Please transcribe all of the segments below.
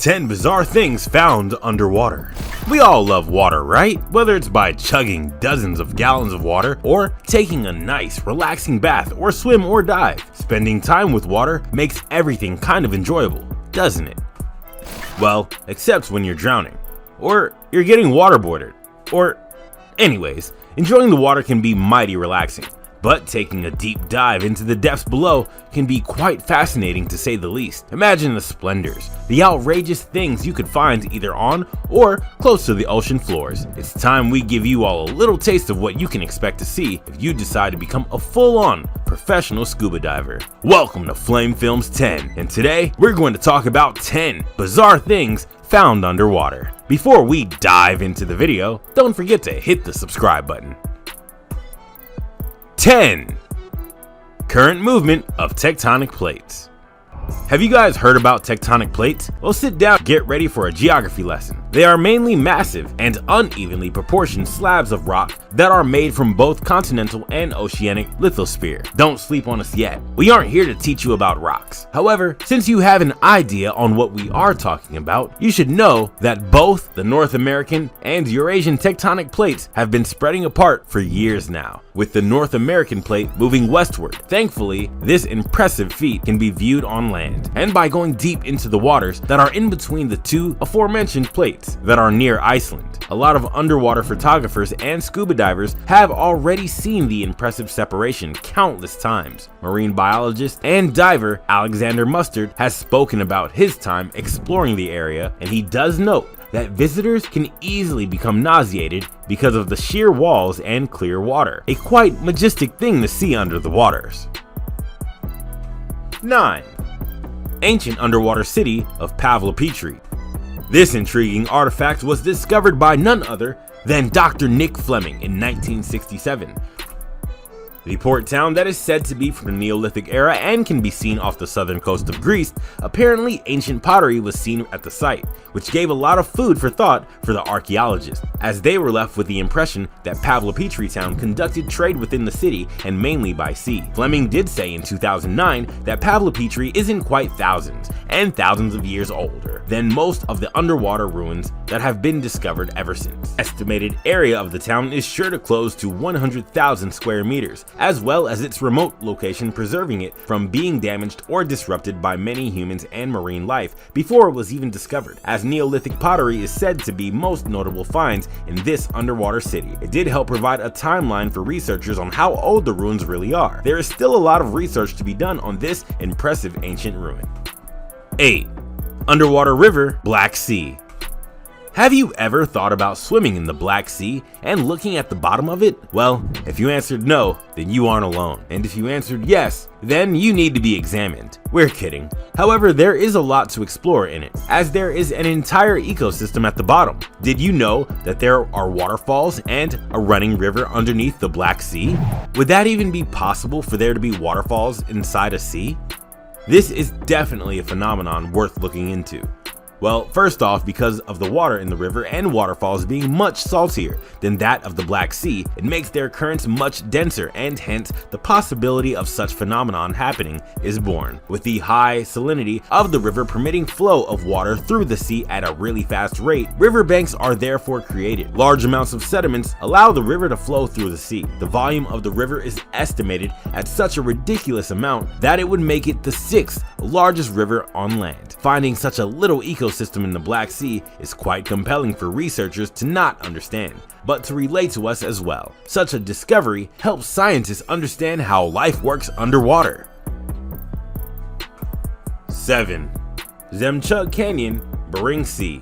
10 bizarre things found underwater. We all love water, right? Whether it's by chugging dozens of gallons of water, or taking a nice, relaxing bath, or swim or dive. Spending time with water makes everything kind of enjoyable, doesn't it? Well, except when you're drowning, or you're getting waterboarded, or anyways, enjoying the water can be mighty relaxing. But taking a deep dive into the depths below can be quite fascinating to say the least. Imagine the splendors, the outrageous things you could find either on or close to the ocean floors. It's time we give you all a little taste of what you can expect to see if you decide to become a full-on professional scuba diver. Welcome to Flame Films 10, and today we're going to talk about 10 bizarre things found underwater. Before we dive into the video, don't forget to hit the subscribe button. 10. Current movement of tectonic plates. Have you guys heard about tectonic plates? Well, sit down, get ready for a geography lesson. They are mainly massive and unevenly proportioned slabs of rock that are made from both continental and oceanic lithosphere. Don't sleep on us yet. We aren't here to teach you about rocks. However, since you have an idea on what we are talking about, you should know that both the North American and Eurasian tectonic plates have been spreading apart for years now, with the North American plate moving westward. Thankfully, this impressive feat can be viewed on land, and by going deep into the waters that are in between the two aforementioned plates that are near Iceland. A lot of underwater photographers and scuba divers have already seen the impressive separation countless times. Marine biologist and diver Alexander Mustard has spoken about his time exploring the area, and he does note that visitors can easily become nauseated because of the sheer walls and clear water. A quite majestic thing to see under the waters. 9. Ancient underwater city of PAVLOPETRI. This intriguing artifact was discovered by none other than Dr. Nick Fleming in 1967. The port town that is said to be from the Neolithic era and can be seen off the southern coast of Greece. Apparently, ancient pottery was seen at the site, which gave a lot of food for thought for the archaeologists, as they were left with the impression that PAVLOPETRI town conducted trade within the city and mainly by sea. Fleming did say in 2009 that PAVLOPETRI isn't quite thousands and thousands of years older than most of the underwater ruins that have been discovered ever since. Estimated area of the town is sure to close to 100,000 square meters, as well as its remote location preserving it from being damaged or disrupted by many humans and marine life before it was even discovered, as Neolithic pottery is said to be most notable finds in this underwater city. It did help provide a timeline for researchers on how old the ruins really are. There is still a lot of research to be done on this impressive ancient ruin. 8. Underwater river, Black Sea. Have you ever thought about swimming in the Black Sea and looking at the bottom of it? Well, if you answered no, then you aren't alone. And if you answered yes, then you need to be examined. We're kidding. However, there is a lot to explore in it, as there is an entire ecosystem at the bottom. Did you know that there are waterfalls and a running river underneath the Black Sea? Would that even be possible for there to be waterfalls inside a sea? This is definitely a phenomenon worth looking into. Well, first off, because of the water in the river and waterfalls being much saltier than that of the Black Sea, it makes their currents much denser, and hence the possibility of such phenomenon happening is born. With the high salinity of the river permitting flow of water through the sea at a really fast rate, riverbanks are therefore created. Large amounts of sediments allow the river to flow through the sea. The volume of the river is estimated at such a ridiculous amount that it would make it the 6th largest river on land. Finding such a little ecosystem in the Black Sea is quite compelling for researchers to not understand, but to relate to us as well. Such a discovery helps scientists understand how life works underwater. 7. ZHEMCHUG Canyon, Bering Sea.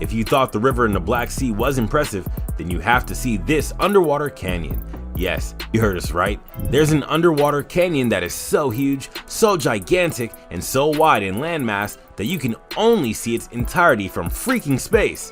If you thought the river in the Black Sea was impressive, then you have to see this underwater canyon. Yes, you heard us right. There's an underwater canyon that is so huge, so gigantic, and so wide in landmass that you can only see its entirety from freaking space.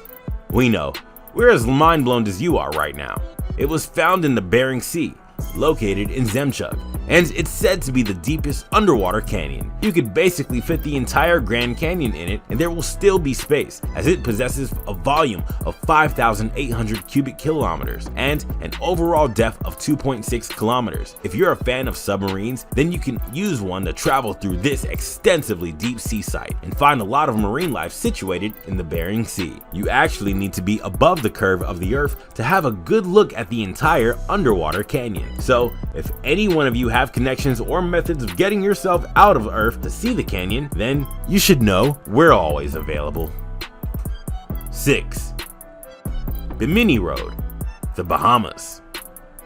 We know, we're as mind blown as you are right now. It was found in the Bering Sea, located in ZHEMCHUG, and it's said to be the deepest underwater canyon. You could basically fit the entire Grand Canyon in it and there will still be space, as it possesses a volume of 5,800 cubic kilometers and an overall depth of 2.6 kilometers. If you're a fan of submarines, then you can use one to travel through this extensively deep sea site and find a lot of marine life situated in the Bering Sea. You actually need to be above the curve of the earth to have a good look at the entire underwater canyon. So if any one of you have connections or methods of getting yourself out of Earth to see the canyon, then you should know we're always available. 6. Bimini Road, the Bahamas.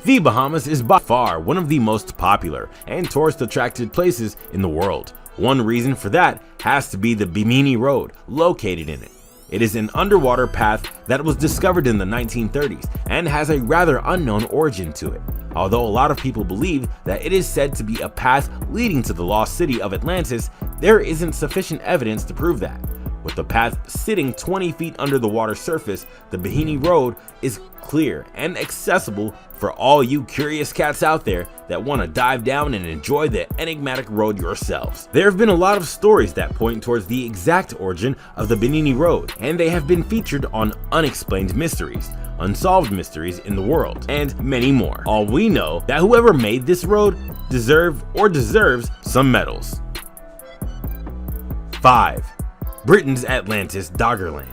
The Bahamas is by far one of the most popular and tourist-attracted places in the world. One reason for that has to be the Bimini Road located in it. It is an underwater path that was discovered in the 1930s and has a rather unknown origin to it. Although a lot of people believe that it is said to be a path leading to the lost city of Atlantis, there isn't sufficient evidence to prove that. With the path sitting 20 feet under the water surface, the Bimini Road is clear and accessible for all you curious cats out there that want to dive down and enjoy the enigmatic road yourselves. There have been a lot of stories that point towards the exact origin of the Bimini Road, and they have been featured on Unexplained Mysteries, Unsolved Mysteries in the World, and many more. All we know that whoever made this road deserves some medals. 5. Britain's Atlantis, Doggerland.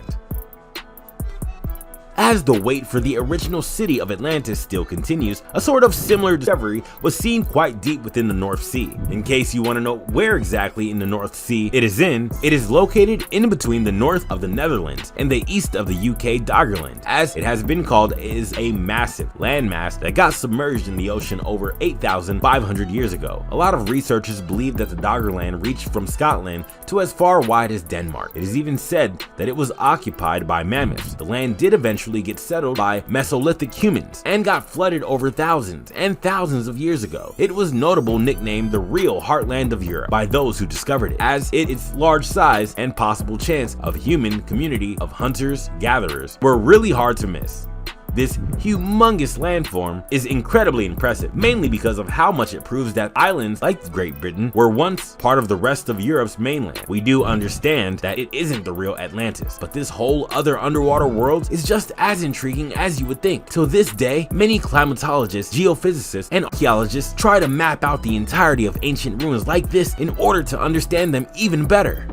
As the wait for the original city of Atlantis still continues, a sort of similar discovery was seen quite deep within the North Sea. In case you want to know where exactly in the North Sea it is located in between the north of the Netherlands and the east of the UK Doggerland. As it has been called, it is a massive landmass that got submerged in the ocean over 8,500 years ago. A lot of researchers believe that the Doggerland reached from Scotland to as far wide as Denmark. It is even said that it was occupied by mammoths. The land did eventually get settled by Mesolithic humans and got flooded over thousands and thousands of years ago. It was notable nicknamed the real heartland of Europe by those who discovered it, as its large size and possible chance of human community of hunters gatherers were really hard to miss. This humongous landform is incredibly impressive, mainly because of how much it proves that islands like Great Britain were once part of the rest of Europe's mainland. We do understand that it isn't the real Atlantis, but this whole other underwater world is just as intriguing as you would think. To this day, many climatologists, geophysicists, and archaeologists try to map out the entirety of ancient ruins like this in order to understand them even better.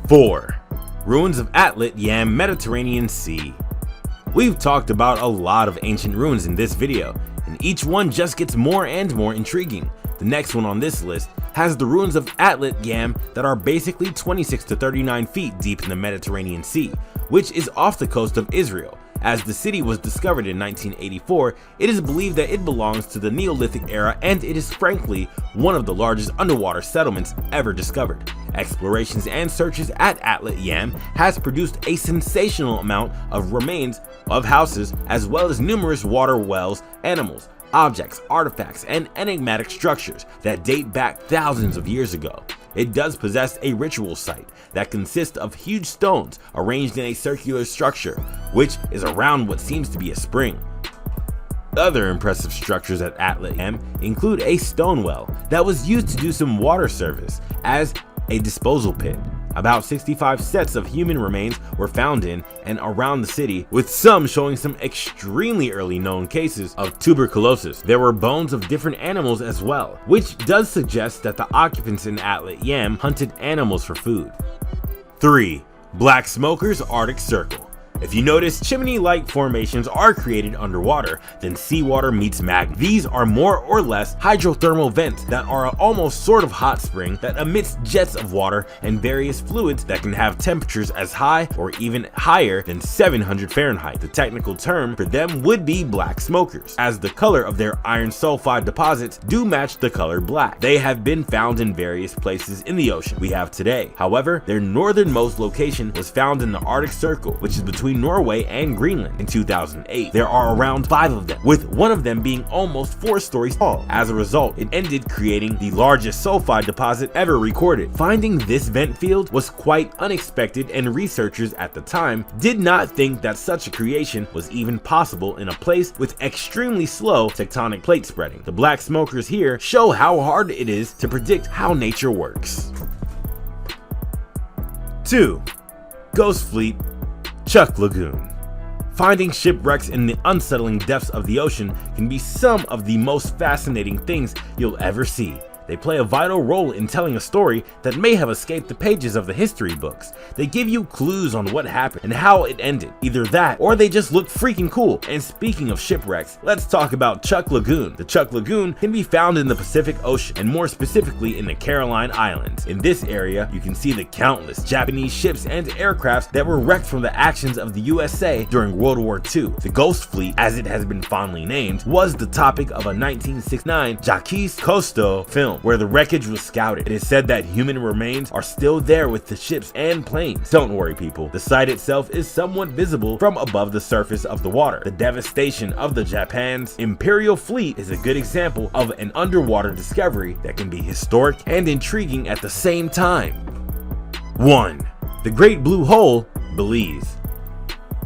4. Ruins of ATLIT, Yam, Mediterranean Sea. We've talked about a lot of ancient ruins in this video, and each one just gets more and more intriguing. The next one on this list has the ruins of ATLIT, Yam, that are basically 26 to 39 feet deep in the Mediterranean Sea, which is off the coast of Israel. As the city was discovered in 1984, it is believed that it belongs to the Neolithic era, and it is frankly one of the largest underwater settlements ever discovered. Explorations and searches at ATLIT Yam has produced a sensational amount of remains of houses, as well as numerous water wells, animals, objects, artifacts, and enigmatic structures that date back thousands of years ago. It does possess a ritual site that consists of huge stones arranged in a circular structure, which is around what seems to be a spring. Other impressive structures at ATLIT Yam include a stone well that was used to do some water service as a disposal pit. About 65 sets of human remains were found in and around the city, with some showing some extremely early known cases of tuberculosis. There were bones of different animals as well, which does suggest that the occupants in ATLIT Yam hunted animals for food. 3. Black Smoker's Arctic Circle. If you notice, chimney-like formations are created underwater, then seawater meets magma. These are more or less hydrothermal vents that are almost sort of hot spring that emits jets of water and various fluids that can have temperatures as high or even higher than 700 Fahrenheit. The technical term for them would be black smokers, as the color of their iron sulfide deposits do match the color black. They have been found in various places in the ocean we have today. However, their northernmost location was found in the Arctic Circle, which is between between Norway and Greenland. In 2008, there are around 5 of them, with one of them being almost 4 stories tall. As a result, it ended creating the largest sulfide deposit ever recorded. Finding this vent field was quite unexpected, and researchers at the time did not think that such a creation was even possible in a place with extremely slow tectonic plate spreading. The black smokers here show how hard it is to predict how nature works. 2. Ghost Fleet, CHUUK Lagoon. Finding shipwrecks in the unsettling depths of the ocean can be some of the most fascinating things you'll ever see. They play a vital role in telling a story that may have escaped the pages of the history books. They give you clues on what happened and how it ended. Either that, or they just look freaking cool. And speaking of shipwrecks, let's talk about CHUUK Lagoon. The CHUUK Lagoon can be found in the Pacific Ocean, and more specifically in the Caroline Islands. In this area, you can see the countless Japanese ships and aircrafts that were wrecked from the actions of the USA during World War II. The Ghost Fleet, as it has been fondly named, was the topic of a 1969 Jacques Cousteau film, where the wreckage was scouted. It is said that human remains are still there with the ships and planes. Don't worry, people, the site itself is somewhat visible from above the surface of the water. The devastation of the Japan's Imperial Fleet is a good example of an underwater discovery that can be historic and intriguing at the same time. 1. The Great Blue Hole, Belize.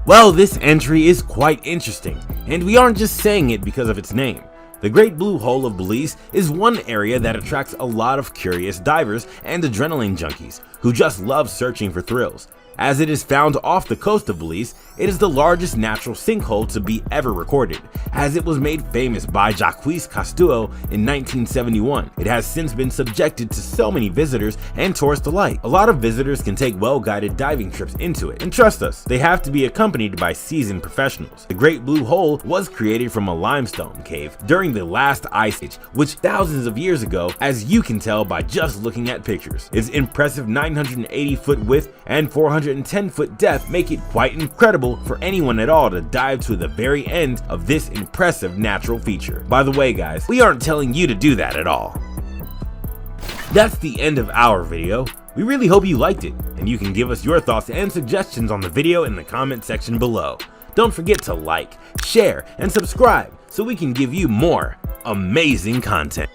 Well, this entry is quite interesting, and we aren't just saying it because of its name. The Great Blue Hole of Belize is one area that attracts a lot of curious divers and adrenaline junkies who just love searching for thrills. As it is found off the coast of Belize, it is the largest natural sinkhole to be ever recorded, as it was made famous by Jacques Cousteau in 1971. It has since been subjected to so many visitors and tourists alike. A lot of visitors can take well-guided diving trips into it, and trust us, they have to be accompanied by seasoned professionals. The Great Blue Hole was created from a limestone cave during the last ice age, which thousands of years ago, as you can tell by just looking at pictures. Its impressive 980-foot width and 410-foot depth make it quite incredible for anyone at all to dive to the very end of this impressive natural feature. By the way, guys, we aren't telling you to do that at all. That's the end of our video. We really hope you liked it, and you can give us your thoughts and suggestions on the video in the comment section below. Don't forget to like, share, and subscribe so we can give you more amazing content.